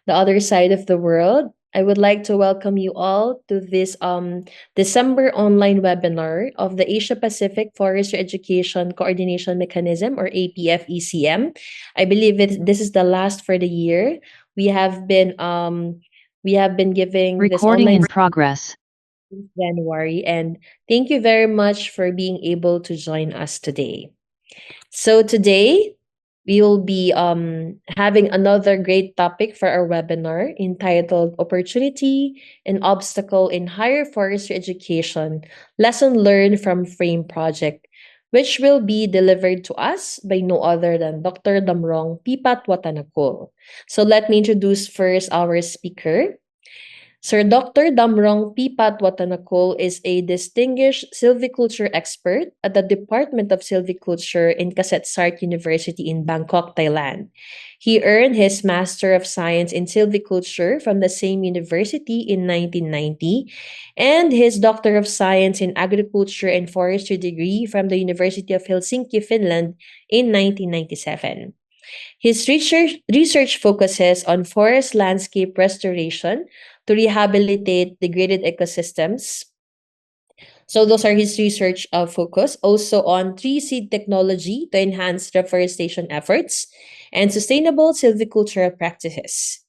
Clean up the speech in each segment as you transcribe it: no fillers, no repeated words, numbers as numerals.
the other side of the world. I would like to welcome you all to this December online webinar of the Asia Pacific Forestry Education Coordination Mechanism, or APFECM. I believe this is the last for the year. We have been giving this Recording online in progress. since January, and thank you very much for being able to join us today. So today we will be having another great topic for our webinar entitled Opportunity and Obstacle in Higher Forestry Education, Lesson Learned from Frame Project, which will be delivered to us by no other than Dr. Damrong Pipat Watanakul. So let me introduce first our speaker. Sir Dr. Damrong Pipat Watanakul is a distinguished silviculture expert at the Department of Silviculture in Kasetsart University in Bangkok, Thailand. He earned his Master of Science in Silviculture from the same university in 1990 and his Doctor of Science in Agriculture and Forestry degree from the University of Helsinki, Finland in 1997. His research focuses on forest landscape restoration to rehabilitate degraded ecosystems. So those are his research focus. Also on tree seed technology to enhance reforestation efforts and sustainable silvicultural practices.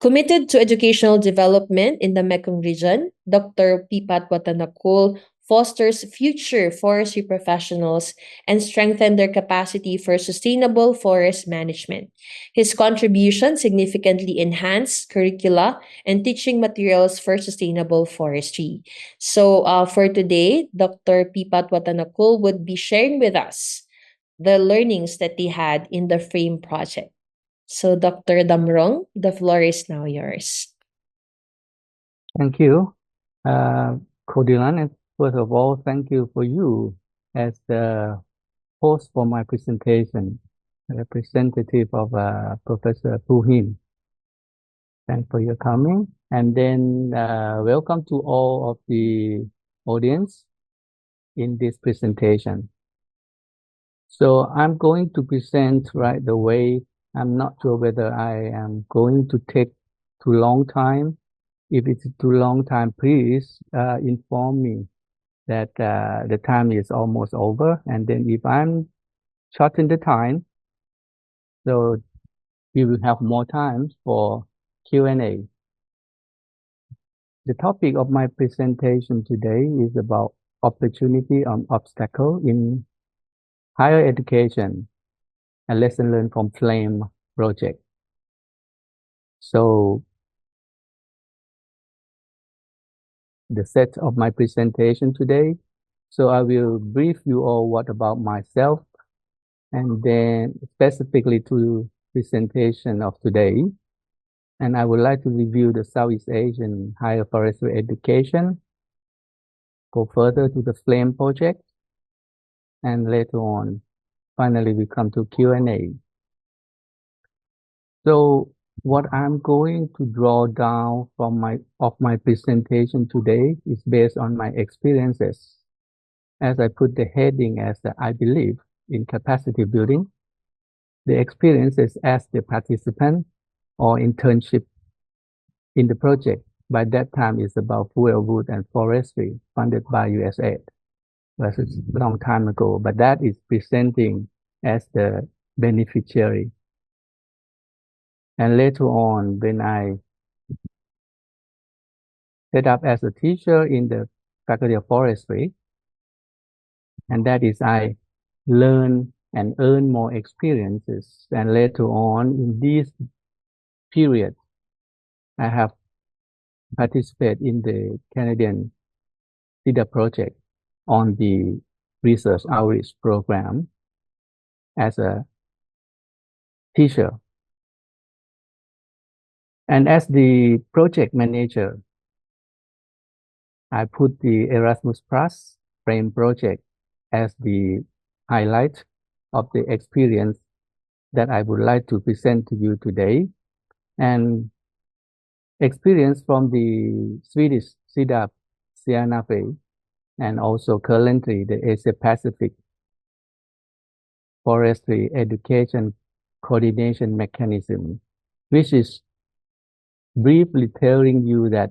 Committed to educational development in the Mekong region, Dr. Pipat Watanakul fosters future forestry professionals and strengthen their capacity for sustainable forest management. His contribution significantly enhanced curricula and teaching materials for sustainable forestry. So for today, Dr. Pipat Watanakul would be sharing with us the learnings that he had in the FRAME project. So, Dr. Damrong, the floor is now yours. Thank you, Cordilan. And first of all, thank you for you as the host for my presentation, representative of Professor Pu Hin. Thanks for your coming. And then welcome to all of the audience in this presentation. So I'm going to present right away. I'm not sure whether I am going to take too long time. If it's too long time, please inform me that the time is almost over. And then if I'm shorten the time, so we will have more time for Q&A. The topic of my presentation today is about opportunity and obstacle in higher education and lesson learned from FLAME project. So the set of my presentation today. So I will brief you all what about myself and then specifically to presentation of today. And I would like to review the Southeast Asian higher forestry education, go further to the FLAME project, and later on, finally, we come to Q&A. So what I'm going to draw down from my presentation today is based on my experiences. As I put the heading as I believe in capacity building, the experiences as the participant or internship in the project. By that time, it's about fuel wood and forestry funded by USAID. That's a long time ago, but that is presenting as the beneficiary. And later on, when I set up as a teacher in the Faculty of Forestry, and that is I learn and earn more experiences. And later on in this period, I have participated in the Canadian CIDA project on the research outreach program as a teacher. And as the project manager, I put the Erasmus Plus Frame project as the highlight of the experience that I would like to present to you today. And experience from the Swedish CIDA CNFA and also currently the Asia Pacific Forestry Education Coordination Mechanism, which is briefly telling you that,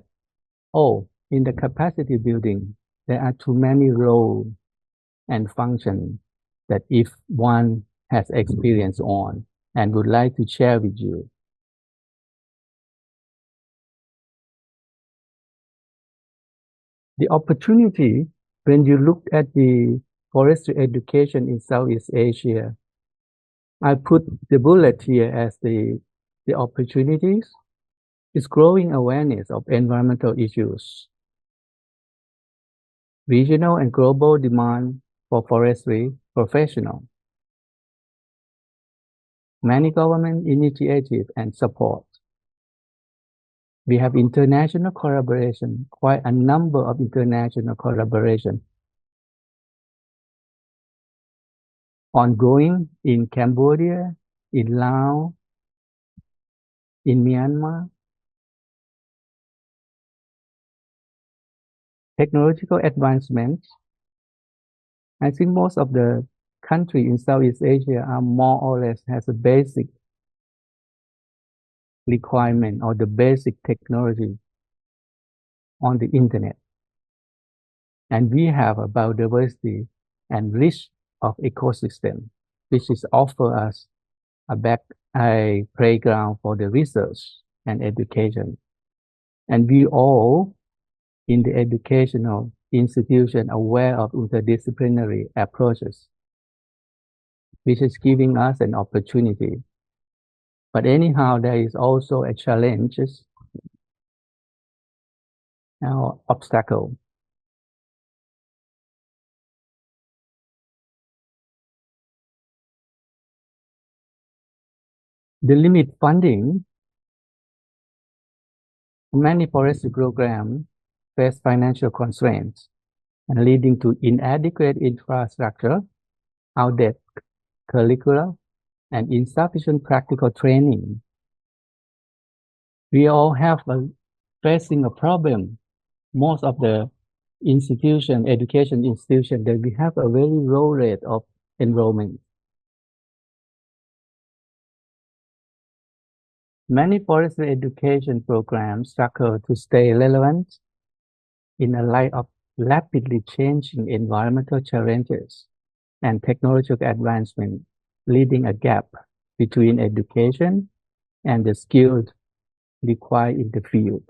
oh, in the capacity building, there are too many roles and functions that if one has experience on and would like to share with you. The opportunity, when you look at the forestry education in Southeast Asia, I put the bullet here as the opportunities is growing awareness of environmental issues, regional and global demand for forestry professionals, many government initiatives and support. We have international collaboration, quite a number of international collaboration ongoing in Cambodia, in Laos, in Myanmar. Technological advancements. I think most of the countries in Southeast Asia are more or less has a basic requirement or the basic technology on the internet. And we have a biodiversity and rich of ecosystem, which is offer us a playground for the research and education. And we all in the educational institution aware of interdisciplinary approaches, which is giving us an opportunity. But anyhow, there is also a challenge, or obstacle. The limit funding, many forestry programs face financial constraints and leading to inadequate infrastructure, outdated curricula, and insufficient practical training. We all have facing a problem. Most of the education institution, that we have a very low rate of enrollment. Many forestry education programs struggle to stay relevant in a light of rapidly changing environmental challenges and technological advancement, leaving a gap between education and the skills required in the field.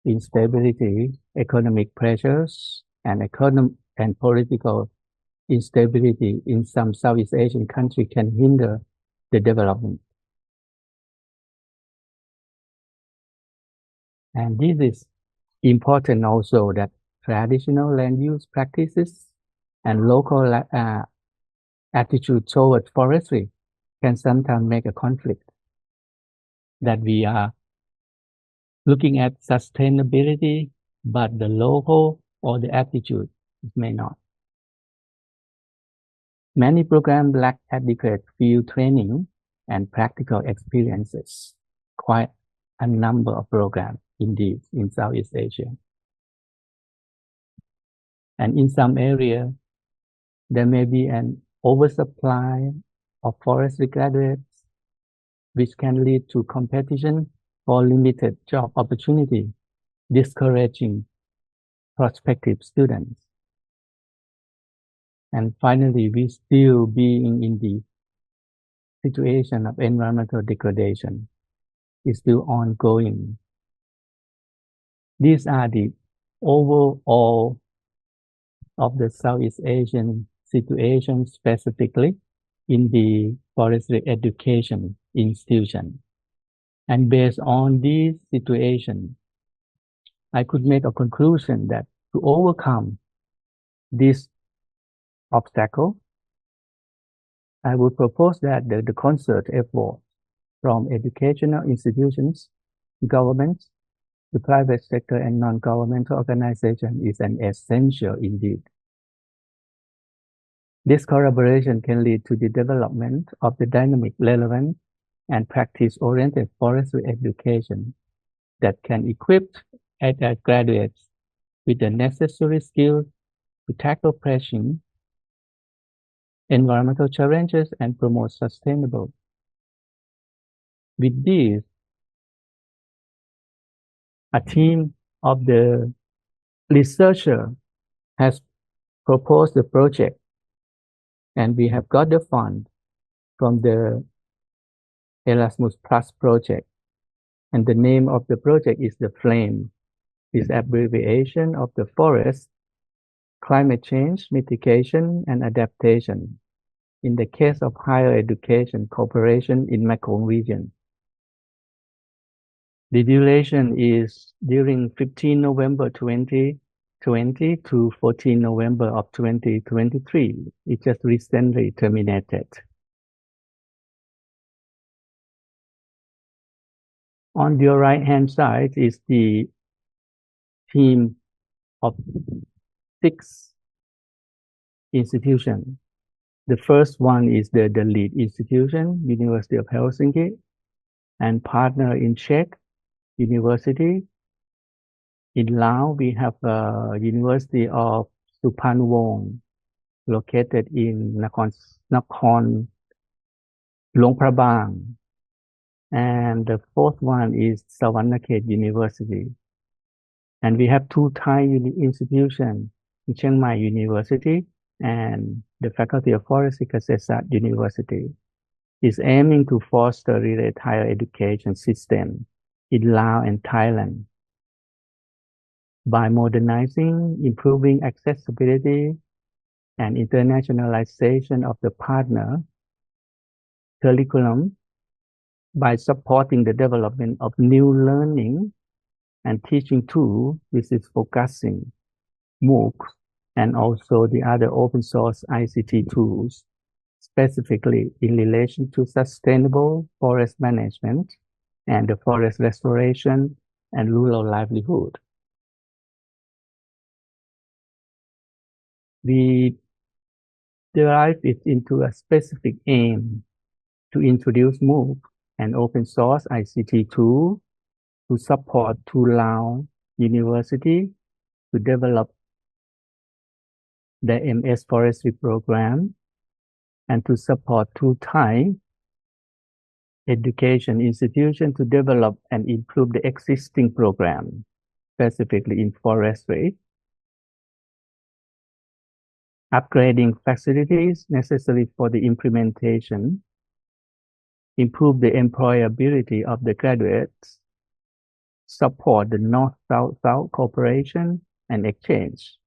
Instability, economic pressures, and political instability in some Southeast Asian countries can hinder the development. And this is important also that traditional land use practices and local attitude toward forestry can sometimes make a conflict, that we are looking at sustainability, but the local or the attitude may not. Many programs lack adequate field training and practical experiences. Quite a number of programs indeed in Southeast Asia. And in some areas, there may be an oversupply of forestry graduates, which can lead to competition for limited job opportunity, discouraging prospective students. And finally, we still being in the situation of environmental degradation is still ongoing. These are the overall of the Southeast Asian situation, specifically in the forestry education institution. And based on this situation, I could make a conclusion that to overcome this obstacle, I would propose that the concert effort from educational institutions, governments, the private sector, and non-governmental organizations is an essential indeed. This collaboration can lead to the development of the dynamic, relevant, and practice-oriented forestry education that can equip graduates with the necessary skills to tackle pressing environmental challenges and promote sustainable With this, a team of the researcher has proposed the project, and we have got the fund from the Erasmus Plus project. And the name of the project is the FLAME, is abbreviation of the Forest, Climate Change, Mitigation, and Adaptation in the case of higher education cooperation in Mekong region. The duration is during 15 November 2020 to 14 November of 2023. It just recently terminated. On your right-hand side is the team of 6 institutions. The first one is the lead institution, University of Helsinki, and partner in Czech University. In Laos, we have University of Suphanwong, located in Nakhon Luang Prabang. And the fourth one is Savanakhet University. And we have 2 Thai institutions, Chiang Mai University and the Faculty of Forestry Kasetsat University, is aiming to foster related higher education system in Laos and Thailand by modernizing, improving accessibility, and internationalization of the partner curriculum by supporting the development of new learning and teaching tools, which is focusing MOOCs and also the other open source ICT tools, specifically in relation to sustainable forest management and the forest restoration and rural livelihood. We derive it into a specific aim to introduce MOOC and open source ICT tool to support Tu Lao University to develop the MS Forestry program and to support Tu Thai education institution to develop and improve the existing program, specifically in forestry, upgrading facilities necessary for the implementation, improve the employability of the graduates, support the North-South cooperation and exchange,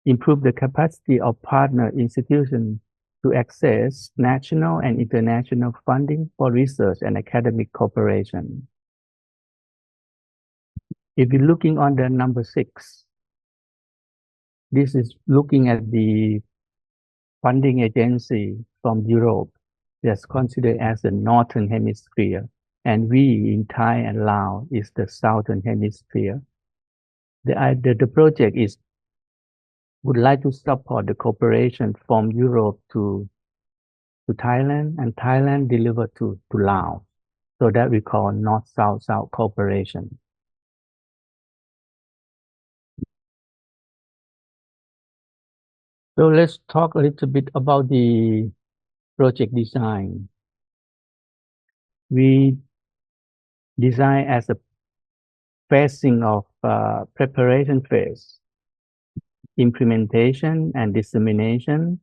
improve the capacity of partner institutions to access national and international funding for research and academic cooperation. If you're looking on the number 6, this is looking at the funding agency from Europe that's considered as the Northern Hemisphere, and we in Thai and Laos is the Southern Hemisphere. The project would like to support the cooperation from Europe to Thailand, and Thailand deliver to Laos. So that we call North-South cooperation. So let's talk a little bit about the project design. We design as a phasing of preparation phase, implementation and dissemination,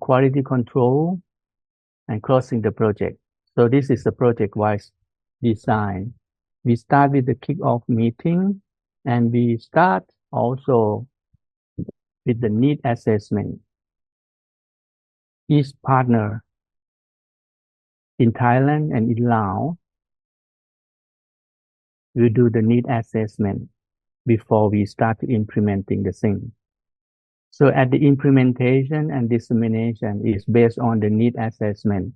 quality control, and closing the project. So this is the project-wise design. We start with the kick-off meeting, and we start also with the need assessment. Each partner in Thailand and in Laos will do the need assessment before we start implementing the thing. So at the implementation and dissemination is based on the need assessment.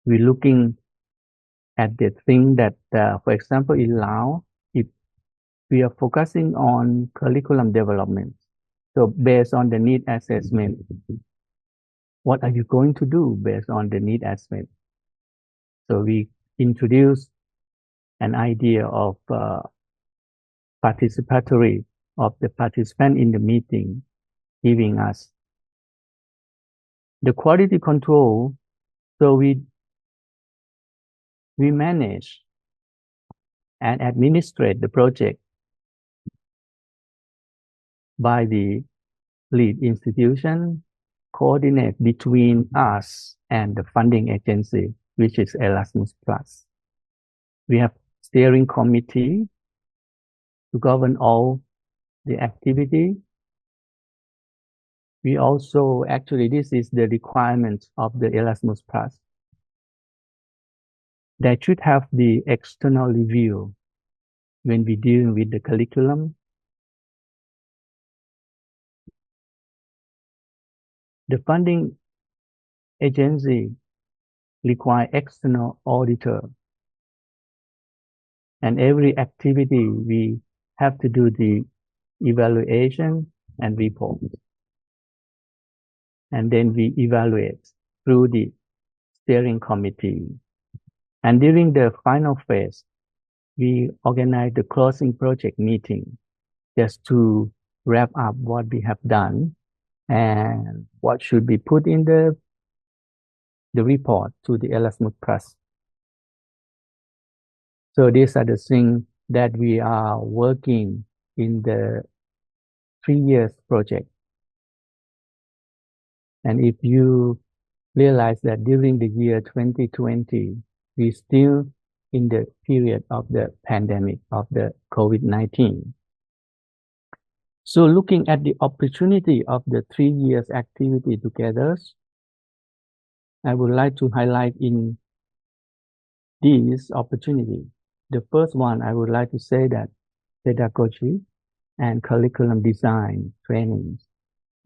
We're looking at the thing that, for example, in Laos, if we are focusing on curriculum development. So based on the need assessment, what are you going to do based on the need assessment? So we introduce an idea of participatory of the participant in the meeting, giving us the quality control. So we We manage and administrate the project by the lead institution, coordinate between us and the funding agency, which is Erasmus Plus. We have steering committee to govern all the activity. We also, actually, this is the requirement of the Erasmus Plus. They should have the external review when we deal with the curriculum. The funding agency require external auditor, and every activity we have to do the evaluation and report. And then we evaluate through the steering committee. And during the final phase, we organize the closing project meeting just to wrap up what we have done and what should be put in the report to the Erasmus Plus. So these are the things that we are working in the 3 years project. And if you realize that during the year 2020, we still in the period of the pandemic of the COVID-19. So looking at the opportunity of the 3 years activity together, I would like to highlight in this opportunity. The first one, I would like to say that pedagogy and curriculum design trainings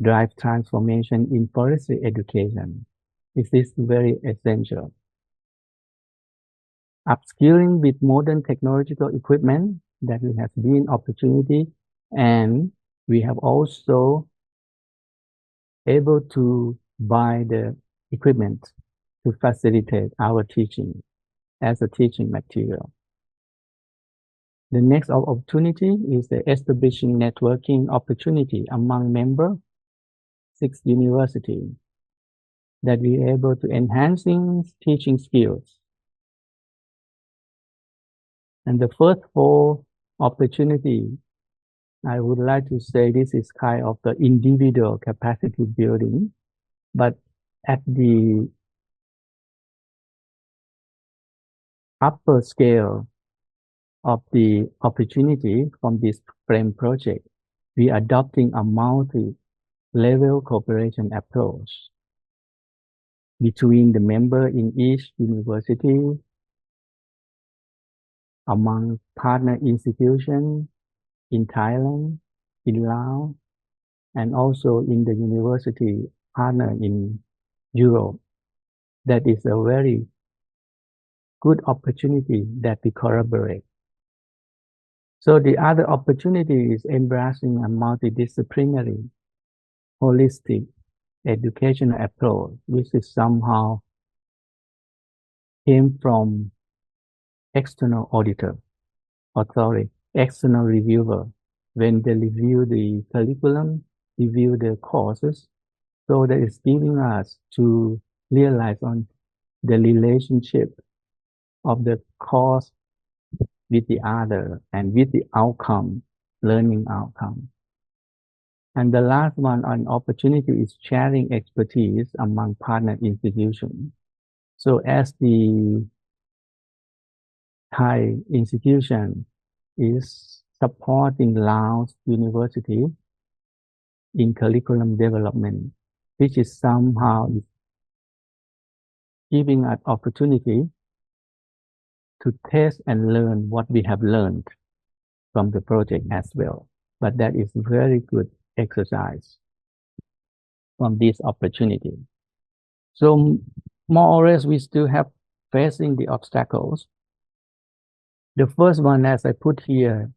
drive transformation in forestry education. This is very essential. Upskilling with modern technological equipment that we have been opportunity, and we have also able to buy the equipment to facilitate our teaching as a teaching material. The next opportunity is the establishing networking opportunity among member 6 universities that we are able to enhancing teaching skills. And the first 4 opportunity, I would like to say this is kind of the individual capacity building, but at the upper scale of the opportunity from this frame project, we are adopting a multi-level cooperation approach between the member in each university, among partner institutions in Thailand, in Laos, and also in the university partner in Europe. That is a very good opportunity that we collaborate. So the other opportunity is embracing a multidisciplinary, holistic educational approach, which is somehow came from external auditor, or sorry, external reviewer. When they review the curriculum, review the courses, so that is giving us to realize on the relationship of the course with the other and with the outcome, learning outcome. And the last one on opportunity is sharing expertise among partner institutions. So as the Thai institution is supporting Laos University in curriculum development, which is somehow giving us opportunity to test and learn what we have learned from the project as well. But that is very good exercise from this opportunity. So more or less, we still have facing the obstacles. The first one, as I put here,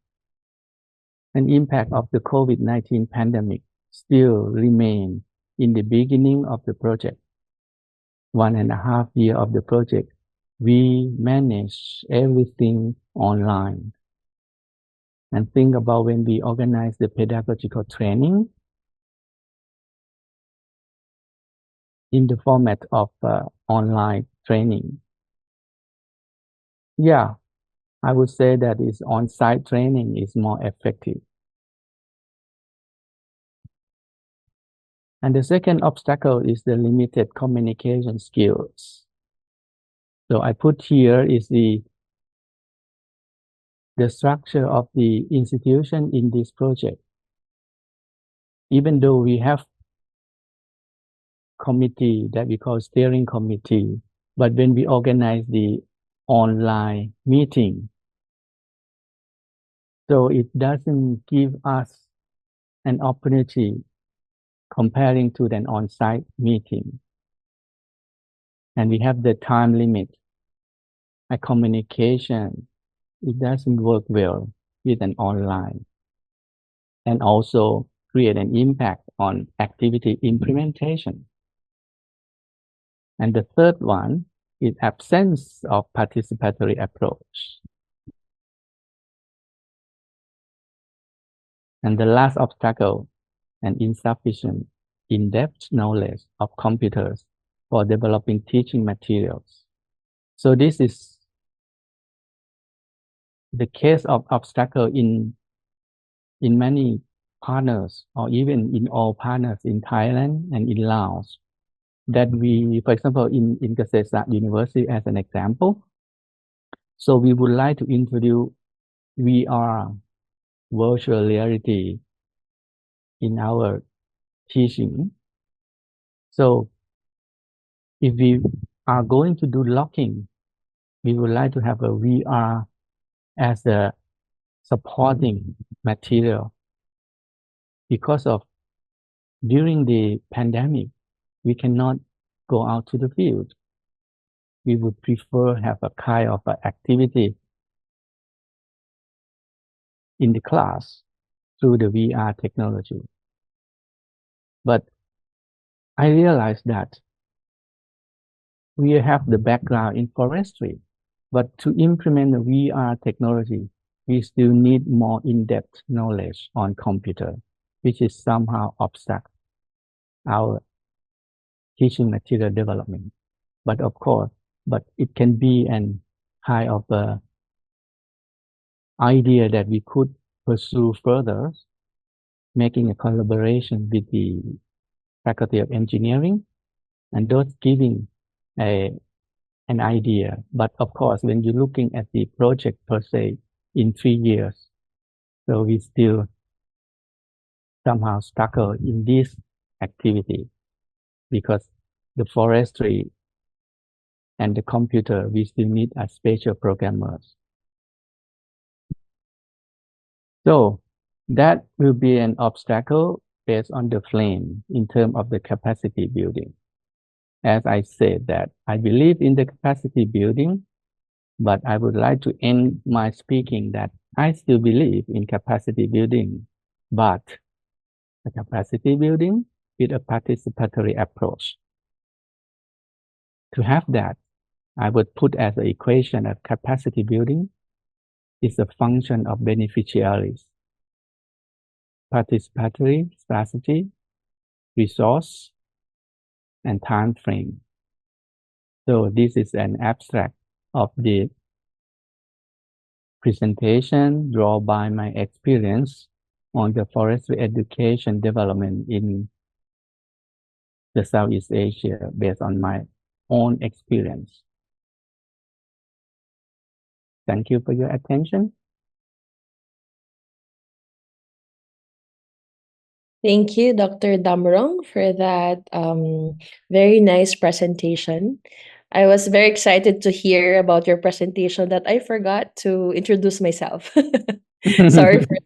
an impact of the COVID-19 pandemic still remain in the beginning of the project. 1.5 years of the project, we manage everything online. And think about when we organize the pedagogical training in the format of online training. Yeah, I would say that is on-site training is more effective. And the second obstacle is the limited communication skills. So I put here is the structure of the institution in this project. Even though we have committee that we call steering committee, but when we organize the online meeting, so it doesn't give us an opportunity comparing to an on-site meeting. And we have the time limit. A communication, it doesn't work well with an online, and also create an impact on activity implementation. And the third one is absence of participatory approach. And the last obstacle, an insufficient in-depth knowledge of computers for developing teaching materials. So this is the case of obstacle in many partners, or even in all partners in Thailand and in Laos, that we, for example, in Kasetsat University as an example. So we would like to introduce VR, virtual reality, in our teaching. So if we are going to do locking, we would like to have a VR as a supporting material, because of during the pandemic, we cannot go out to the field. We would prefer have a kind of activity in the class through the VR technology. But I realized that we have the background in forestry, but to implement the VR technology, we still need more in-depth knowledge on computer, which is somehow obstruct our teaching material development. But of course, but it can be an kind of a idea that we could pursue further, making a collaboration with the Faculty of Engineering, and those giving a an idea. But of course, when you're looking at the project per se in 3 years, so we still somehow struggle in this activity, because the forestry and the computer, we still need a special programmers. So that will be an obstacle based on the flame in terms of the capacity building. As I said that I believe in the capacity building, but I would like to end my speaking that I still believe in capacity building, but a capacity building with a participatory approach. To have that, I would put as an equation of capacity building is a function of beneficiaries, participatory strategy, resource, and time frame. So this is an abstract of the presentation drawn by my experience on the forestry education development in the Southeast Asia based on my own experience. Thank you for your attention. Thank you, Dr. Damrong, for that very nice presentation. I was very excited to hear about your presentation that I forgot to introduce myself. Sorry for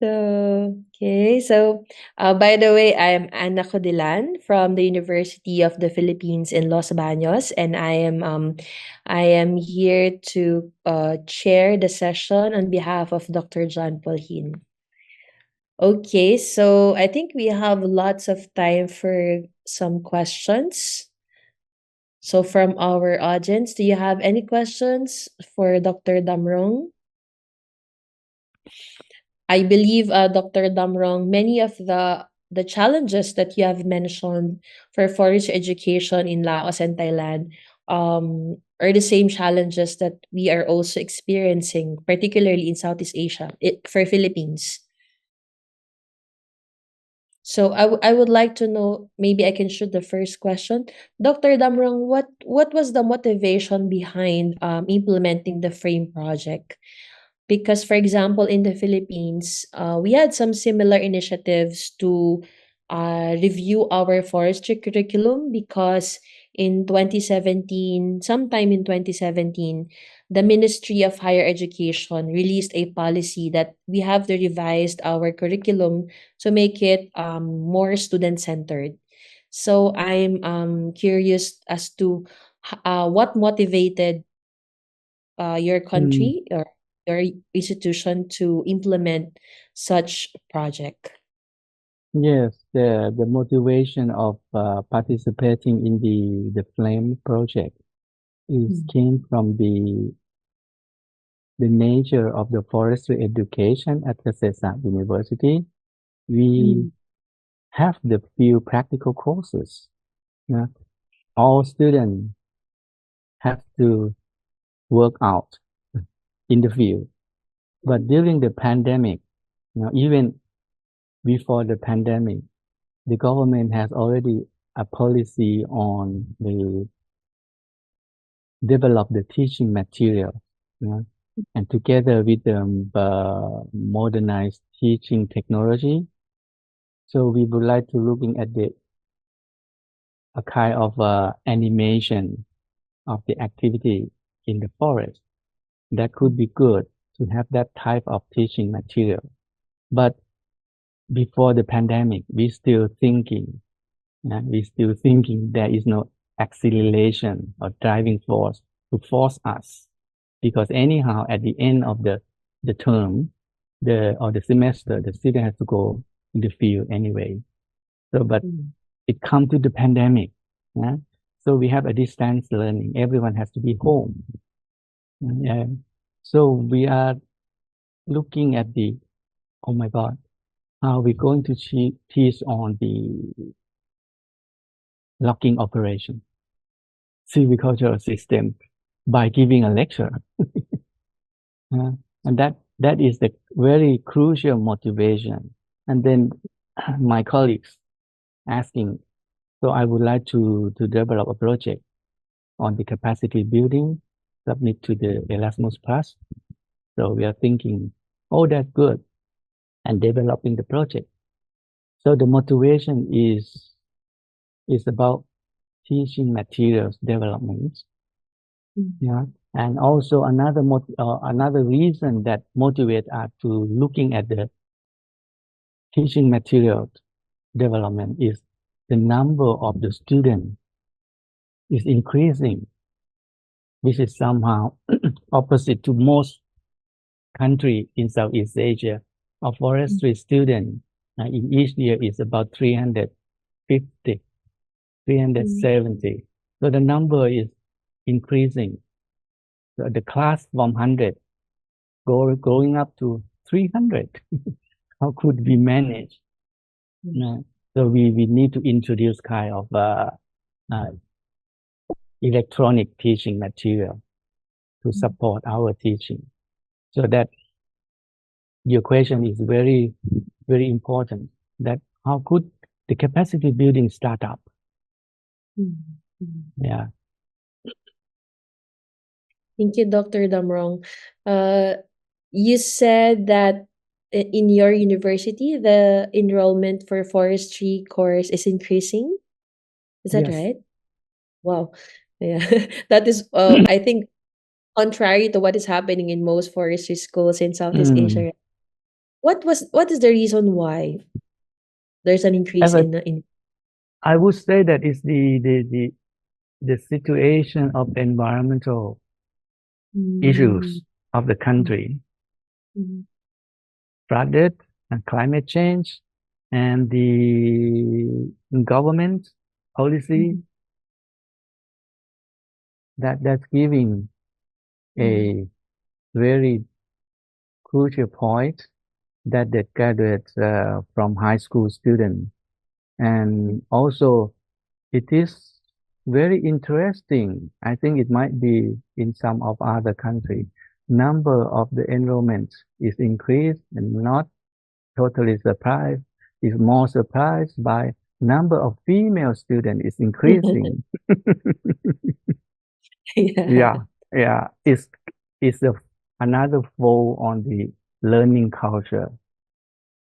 so, okay. So, by the way, I'm Anna Codilan from the University of the Philippines in Los Baños, and I am here to chair the session on behalf of Dr. John Paulhin. Okay, so I think we have lots of time for some questions. So, from our audience, do you have any questions for Dr. Damrong? I believe, Dr. Damrong, many of the challenges that you have mentioned for forest education in Laos and Thailand or the same challenges that we are also experiencing, particularly in Southeast Asia, for Philippines. So I would like to know, maybe I can shoot the first question. Dr. Damrong, what was the motivation behind implementing the FRAME project? Because, for example, in the Philippines, we had some similar initiatives to review our forestry curriculum because in 2017, sometime in 2017, the Ministry of Higher Education released a policy that we have to revise our curriculum to make it more student centered. So I'm curious as to what motivated your Mm, country or your institution to implement such project? yes, the motivation of participating in the Flame project is Mm, came from the nature of the forestry education at the CESA University. We mm, have the few practical courses. Yeah. All students have to work out in the field. But during the pandemic, even before the pandemic, the government has already a policy on the develop the teaching material, you know, and together with the modernized teaching technology. So we would like to looking at the a kind of animation of the activity in the forest. That could be good to have that type of teaching material. But before the pandemic, we still thinking there is no acceleration or driving force to force us. Because anyhow, at the end of the term, the semester, the student has to go in the field anyway. So, but mm, it come to the pandemic. Yeah? So we have a distance learning. Everyone has to be home. Yeah. So we are looking at oh my God, how we going to teach on the logging operation, silvicultural system by giving a lecture. Uh, and that is the very crucial motivation. And then my colleagues asking, so I would like to develop a project on the capacity building, submit to the Erasmus Plus. So we are thinking, oh, that's good, and developing the project. So the motivation is about teaching materials development. mm, Yeah. And also another reason that motivate us to looking at the teaching material development is the number of the students is increasing, which is somehow opposite to most country in Southeast Asia. Our mm, forestry student in each year is about 350, mm, 370. So the number is increasing. So the class from 100 going up to 300. How could we manage? mm, Yeah. So we need to introduce kind of uh, electronic teaching material to mm, support our teaching. So that your question is very, very important. That how could the capacity building start up? mm, mm. Yeah. Thank you, Dr. Damrong. Uh, you said that in your university, the enrollment for forestry course is increasing. Is that Yes. right? Wow. Yeah. That is, I think, contrary to what is happening in most forestry schools in Southeast Mm. Asia. What is the reason why there's an increase As in I would say that is the situation of environmental mm, issues of the mm, country, mm, flooded and climate change, and the government policy mm, that's giving mm, a very crucial point that they graduate from high school student, and also it is. very interesting. I think it might be in some of other countries. Number of the enrollments is increased and not totally surprised. Is more surprised by number of female students is increasing. Yeah. Yeah, yeah. It's another fold on the learning culture, Mhm.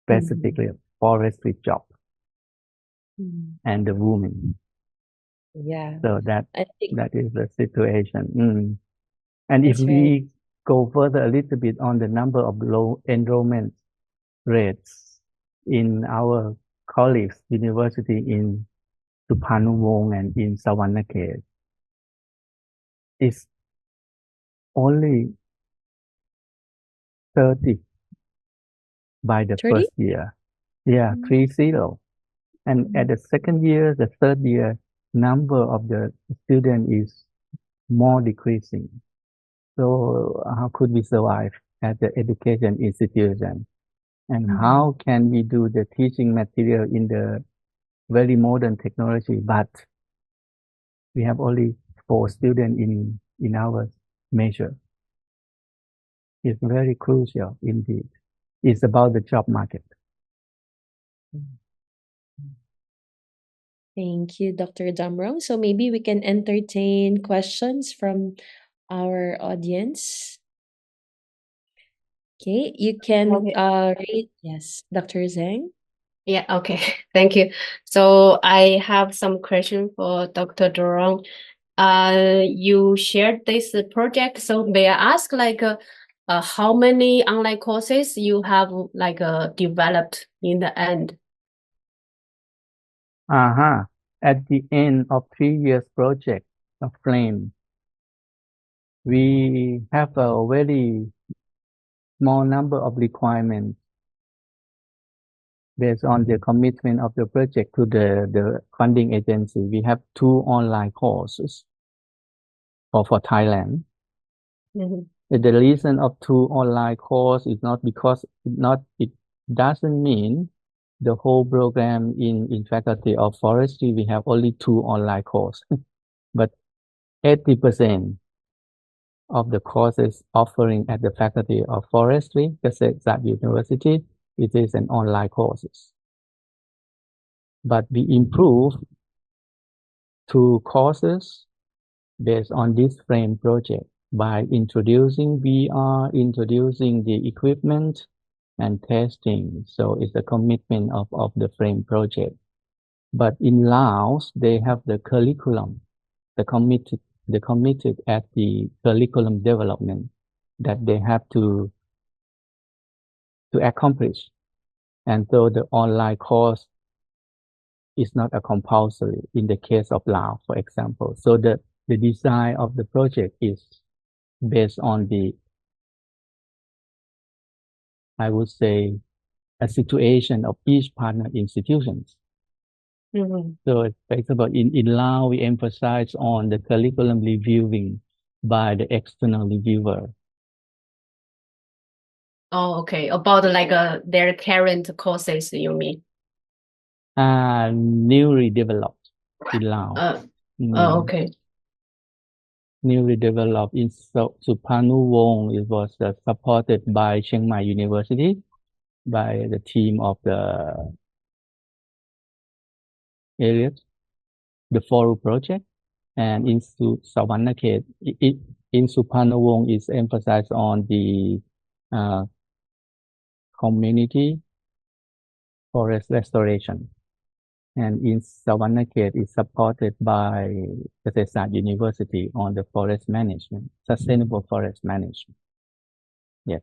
specifically forestry job Mhm. and the women. Yeah. So I think that is the situation. And if that's right. we go further a little bit on the number of low enrollment rates in our colleagues, university in Suphanuvong and in Savannakhel, it's only 30 by the 30? first year. Yeah, Mm. 30. And at Mhm. the second year, the third year, number of the student is more decreasing. So how could we survive at the education institution? And Mhm. how can we do the teaching material in the very modern technology, but we have only 4 students in our measure? It's very crucial indeed. It's about the job market. Thank you, Dr. Damrong. So maybe we can entertain questions from our audience. Okay, you can Okay. read. Yes, Dr. Zhang. Yeah, okay. Thank you. So I have some question for Dr. Durong. You shared this project, so may I ask how many online courses you have developed in the end? Uh-huh. At the end of 3 years project of Flame, we have a very small number of requirements based on the commitment of the project to the funding agency. We have 2 online courses for Thailand. Mm-hmm. The reason of 2 online course is not because it doesn't mean the whole program in faculty of forestry we have only 2 online course, but 80% of the courses offering at the faculty of forestry, Kasetsat University, it is an online courses. But we improve 2 courses based on this frame project by introducing VR, introducing the equipment and testing. So it's a commitment of the frame project. But in Laos, they have the curriculum, the committed, the committed at the curriculum development that they have to accomplish. And so the online course is not a compulsory in the case of Laos, for example. So the design of the project is based on the, I would say, a situation of each partner institutions. Mm-hmm. So, for example, in Laos, we emphasize on the curriculum reviewing by the external reviewer. Oh, okay. About their current courses, you mean? Newly developed in Laos. Uh, oh, Mm, okay. newly developed in Suphanuvong. It was supported by Chiang Mai University, by the team of the Elliot, the Foru project. And in Savannakhel, in Suphanuvong is emphasized on the uh, community forest restoration. And in Savannakhel is supported by Kasetsat University on the forest management, sustainable forest management. Yes.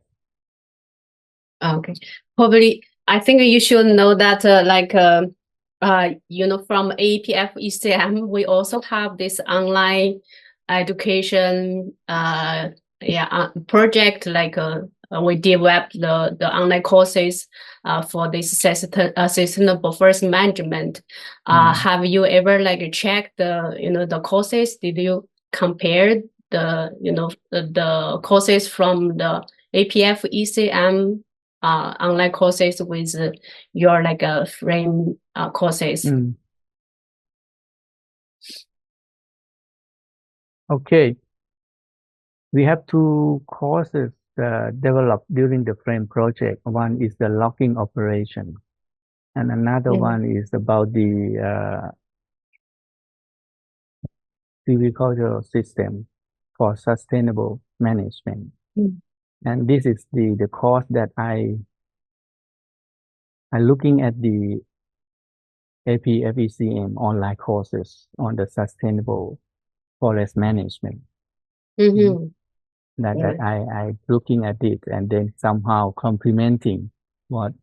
Okay. Probably, I think you should know that, from APF ECM, we also have this online education, project. We developed the online courses, for this sustainable forest management. Mm. Have you ever checked the courses? Did you compare the courses from the APF ECM online courses with your frame courses? Mm. Okay, we have two courses developed during the frame project. One is the logging operation, and another one is about the silvicultural system for sustainable management. And this is the course that I looking at the AP-FECM online courses on the sustainable forest management. That I looking at it and then somehow complementing what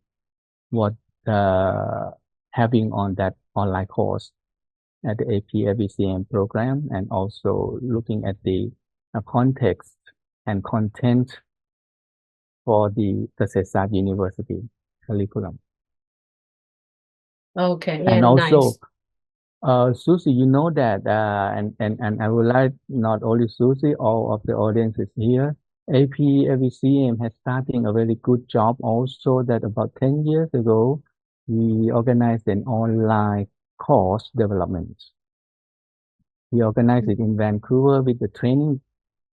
having on that online course at the AP-FECM program, and also looking at the context and content for the Kasetsart University curriculum. Okay, yeah, And also, nice. Susie, you know that, and I would like not only Susie, all of the audience is here. AP-FECM has starting a very good job also, that about 10 years ago, we organized an online course development. We organized it in Vancouver with the training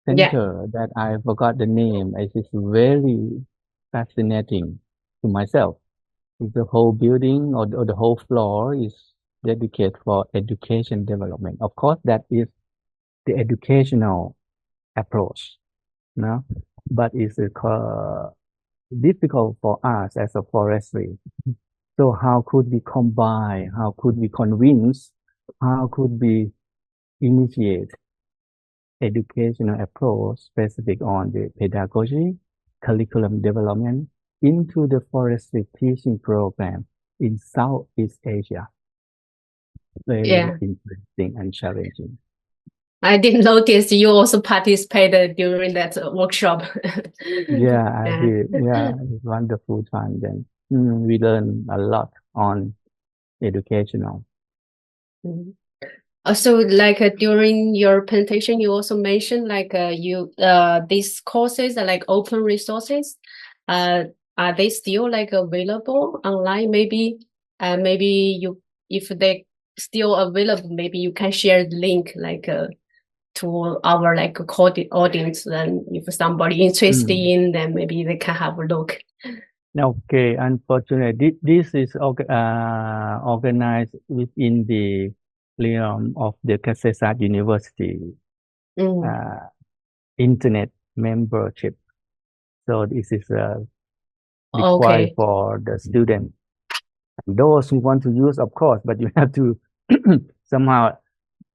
center that I forgot the name. It is very fascinating to myself. The whole building or the whole floor is dedicated for education development. Of course, that is the educational approach, no? But it's difficult for us as a forestry. So how could we combine? How could we convince? How could we initiate educational approach specific on the pedagogy, curriculum development into the forestry teaching program in Southeast Asia? Very interesting and challenging. I didn't notice you also participated during that workshop. Yeah, I did. Yeah, it's wonderful time then. We learned a lot on educational. So like during your presentation, you also mentioned like these courses are like open resources. Are they still like available online? Maybe you, if they still available, maybe you can share the link like to our like audience. Then if somebody interested in, then maybe they can have a look. Okay, unfortunately, this is organized within the realm of the Kasetsart University internet membership. So this is required for the student. Those who want to use, of course, but you have to somehow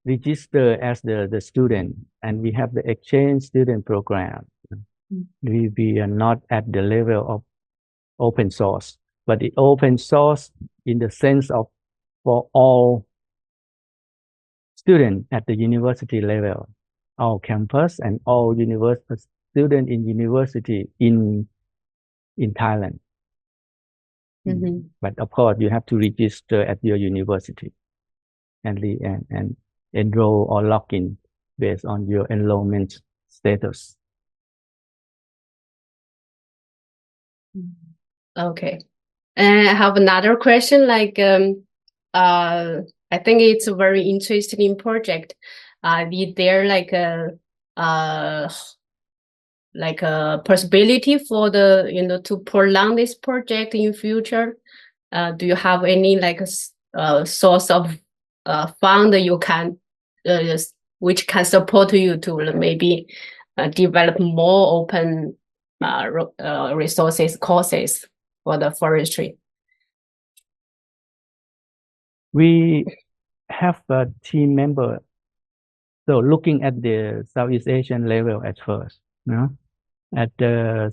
register as the student. And we have the exchange student program. We are not at the level of open source, but the open source in the sense of for all students at the university level, all campus and all university students in university in Thailand. But of course, you have to register at your university and enroll or log in based on your enrollment status. Okay. And I have another question, like I think it's a very interesting project. Is there like a possibility for the to prolong this project in future? Do you have any like source of fund that you can which can support you to maybe develop more open resources courses for the forestry? We have a team member. So looking at the Southeast Asian level at first, at the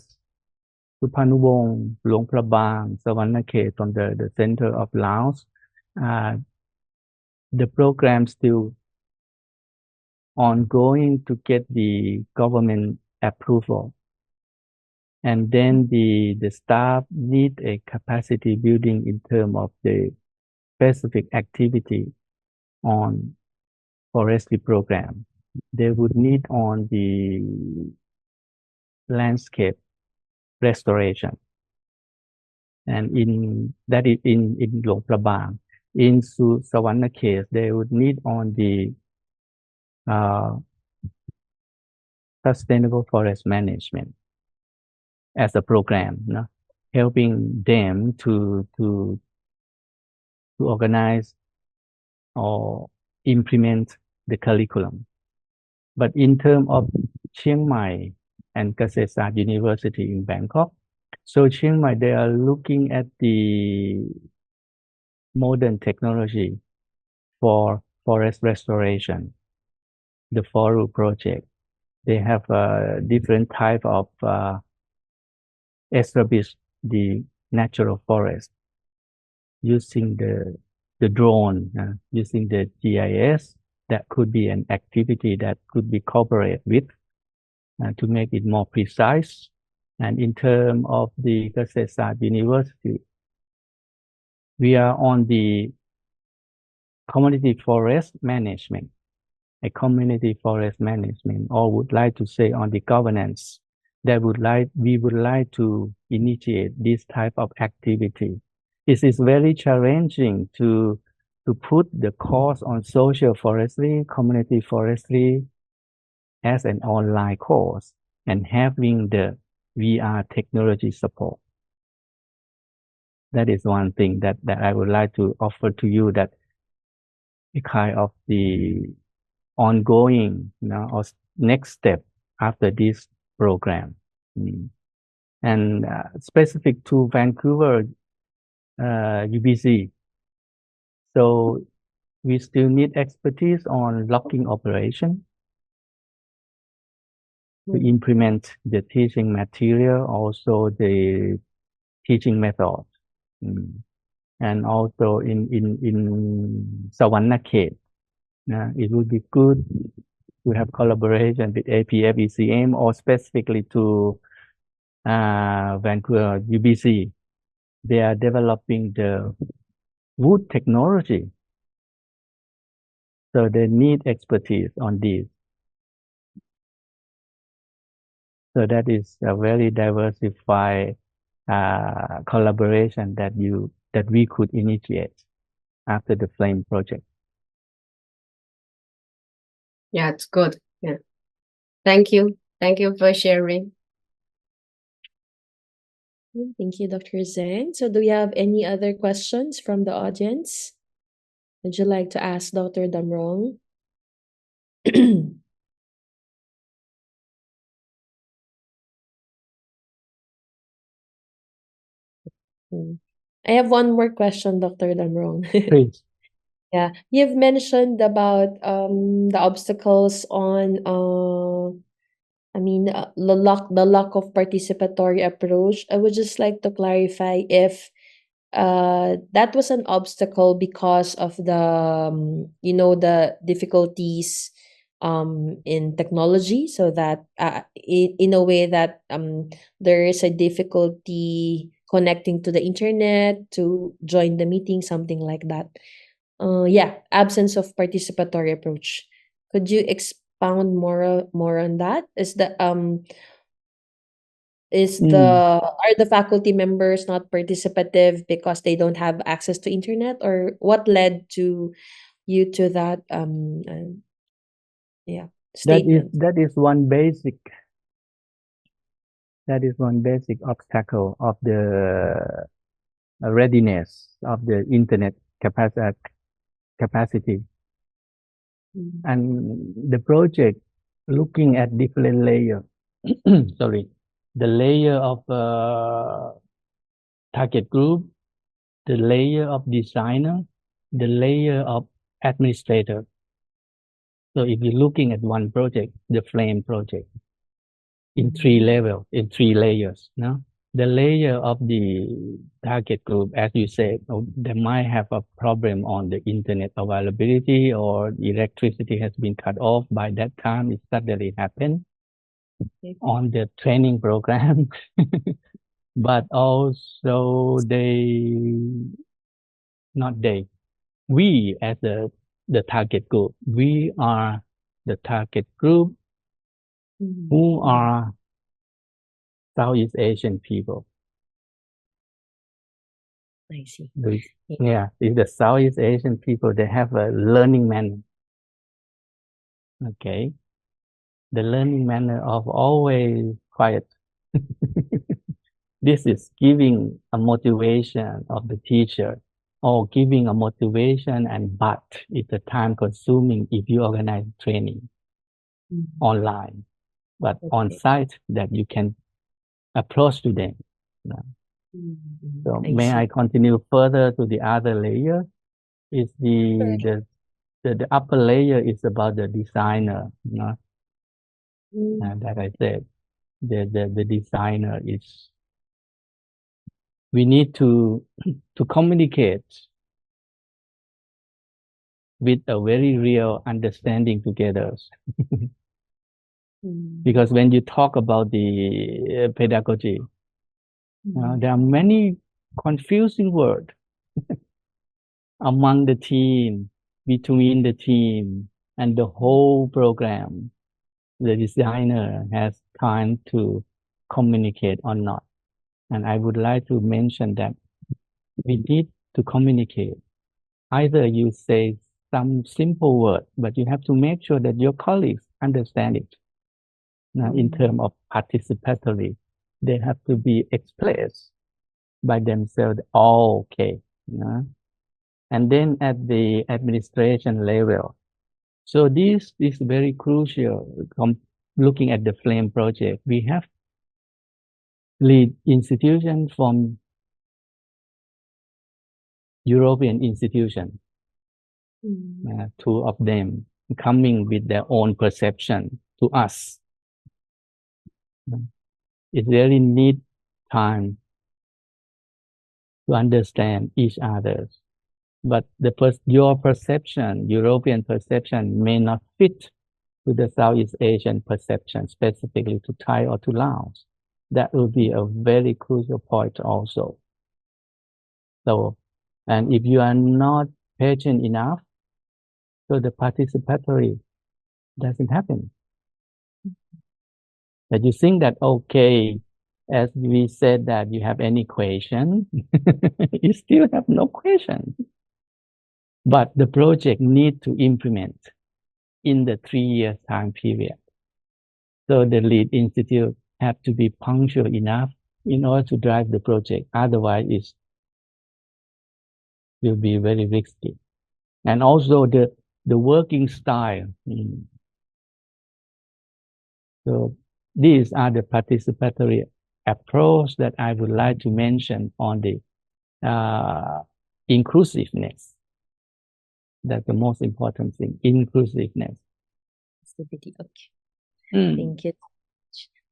Suphanuvong, Luang Prabang, Savannakhet from the center of Laos, the program still ongoing to get the government approval. And then the staff need a capacity building in terms of the specific activity on forestry program. They would need on the landscape restoration. And in Luang Prabang, in Savannakhet, they would need on the sustainable forest management as a program, helping them to organize or implement the curriculum. But in terms of Chiang Mai and Kasetsart University in Bangkok, so Chiang Mai, they are looking at the modern technology for forest restoration, the Foru project. They have a different type of establish the natural forest using the drone, using the GIS. That could be an activity that could be cooperated with to make it more precise. And in terms of the Kasetsart University, we are on the community forest management, a community forest management, or would like to say on the governance that we would like to initiate this type of activity. It is very challenging to put the course on social forestry, community forestry as an online course and having the VR technology support. That is one thing that I would like to offer to you, that a kind of the ongoing, or next step after this program. And specific to Vancouver UBC. So we still need expertise on logging operation to implement the teaching material, also the teaching method. And also in Savannah Cave, it would be good to have collaboration with APF ECM or specifically to Vancouver UBC. They are developing the wood technology. So they need expertise on this. So that is a very diversified collaboration that we could initiate after the Flame project. Yeah, it's good. Yeah. Thank you. Thank you for sharing. Thank you, Dr. Zhang. So do we have any other questions from the audience? Would you like to ask Dr. Damrong? I have one more question, Dr. Damrong. Please. Yeah, you've mentioned about the obstacles on the lack of participatory approach. I would just like to clarify if that was an obstacle because of the difficulties in technology, so that in a way that there is a difficulty connecting to the internet to join the meeting, something like that. Yeah, absence of participatory approach. Could you expound more on that? Are the faculty members not participative because they don't have access to internet, or what led to you to that statement? That is one basic obstacle of the readiness of the internet capacity. And the project looking at different layer, sorry, the layer of target group, the layer of designer, the layer of administrator. So if you're looking at one project, the Flame project, in three layers, the layer of the target group, as you said, they might have a problem on the internet availability, or electricity has been cut off. By that time, it suddenly happened on the training program. But also we as the target group, we are the target group who are Southeast Asian people. I see. Yeah, it's the Southeast Asian people, they have a learning manner. Okay. the learning manner of always quiet. This is giving a motivation of the teacher or giving a motivation, and but it's a time consuming if you organize training online, but on Okay. site that you can approach to them. So I may I see. continue further to the other layer? Is Sure. the upper layer is about the designer, Mm, and like I said, the designer is we need to communicate with a very real understanding together. Because when you talk about the pedagogy, there are many confusing words among the team, between the team, and the whole program. The designer has time to communicate or not. And I would like to mention that we need to communicate. Either you say some simple word, but you have to make sure that your colleagues understand it. Now, in terms of participatory, they have to be expressed by themselves. Oh, okay. And then at the administration level. So this is very crucial. Looking at the FLAME project, we have lead institution from European institution, two of them coming with their own perception to us. It really need time to understand each other. But your perception, European perception, may not fit to the Southeast Asian perception, specifically to Thai or to Laos. That will be a very crucial point also. So, and if you are not patient enough, so the participatory doesn't happen. That you think that, okay, as we said that you have any question, you still have no question. But the project need to implement in the 3 year time period. So the lead institute have to be punctual enough in order to drive the project. Otherwise, it will be very risky. And also the working style. So these are the participatory approach that I would like to mention on the inclusiveness. That's the most important thing, inclusiveness. Okay. Thank you.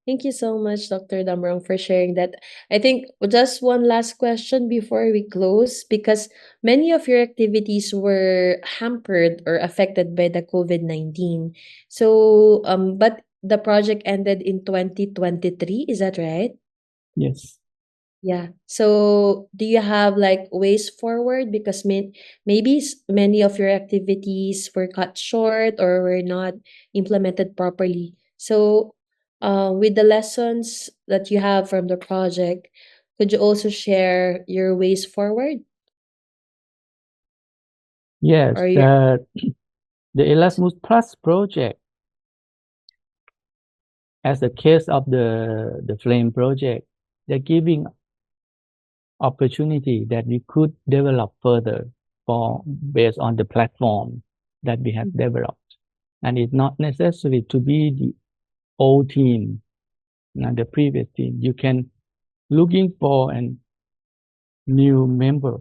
Thank you so much, Dr. Damrong, for sharing that. I think just one last question before we close, because many of your activities were hampered or affected by the COVID-19. So, but the project ended in 2023, is that right? Yes. Yeah. So, do you have like ways forward? Because maybe many of your activities were cut short or were not implemented properly. So, with the lessons that you have from the project, could you also share your ways forward Yes, or your? the Erasmus Plus project, as a case of the Flame project, they're giving opportunity that we could develop further based on the platform that we have developed. And it's not necessary to be the old team, the previous team. You can looking for a new member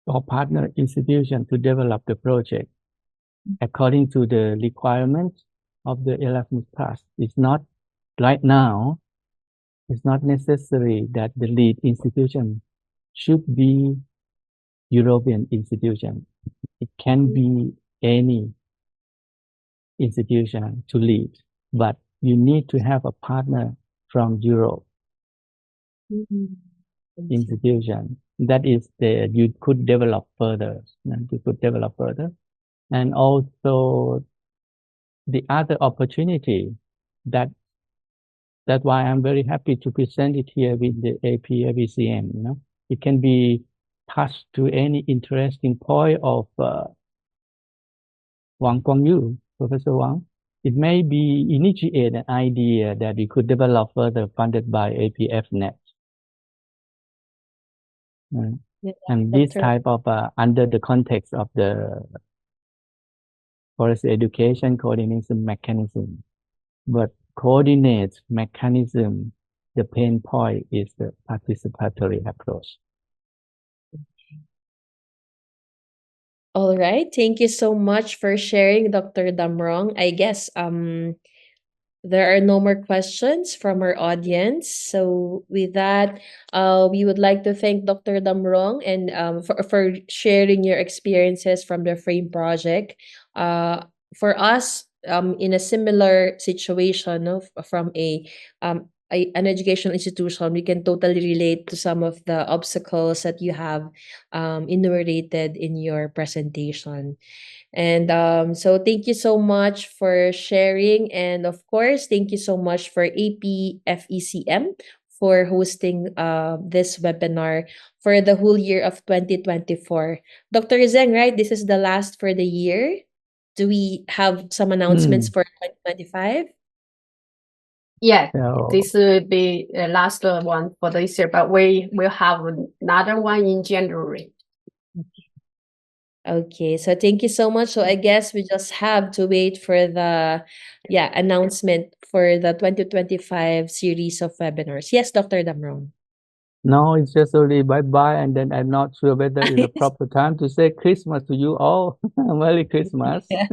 or partner institution to develop the project according to the requirements of the Erasmus Plus. It's not right now. It's not necessary that the lead institution should be European institution. It can be any institution to lead, but you need to have a partner from Europe institution. That is you could develop further. You could develop further. And also the other opportunity that's why I'm very happy to present it here with the AP ABCM. It can be touched to any interesting point of Wang Guangyu, Professor Wang. it may be initiate an idea that we could develop further funded by APFNet. Yeah, And this Dr. type of under the context of the forest education coordination mechanism. But coordinate mechanism, the pain point is the participatory approach. All right. Thank you so much for sharing, Dr. Damrong. I guess there are no more questions from our audience. So with that, we would like to thank Dr. Damrong and for sharing your experiences from the Frame project. For us, in a similar situation of from an educational institution, we can totally relate to some of the obstacles that you have enumerated in your presentation. And so thank you so much for sharing. And of course, thank you so much for APFECM for hosting this webinar for the whole year of 2024. Dr. Zeng, right? This is the last for the year. Do we have some announcements Mm. for 2025? Yeah, So, this will be the last one for this year, but we will have another one in January. Okay, so thank you so much. So I guess we just have to wait for the announcement for the 2025 series of webinars. Yes, Dr. Damron. no, it's just only bye-bye, and then I'm not sure whether it's the proper time to say Christmas to you all. Merry Christmas. Yeah.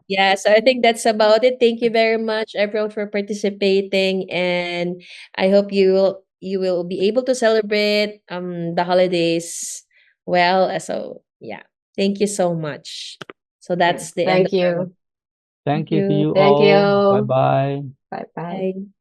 Yeah, so I think that's about it. Thank you very much, everyone, for participating, and I hope you will be able to celebrate the holidays well. So yeah, thank you so much. So that's the end of Thank our you. one. Thank Thank you to you. you Thank all. you. Bye-bye. Bye bye. Bye.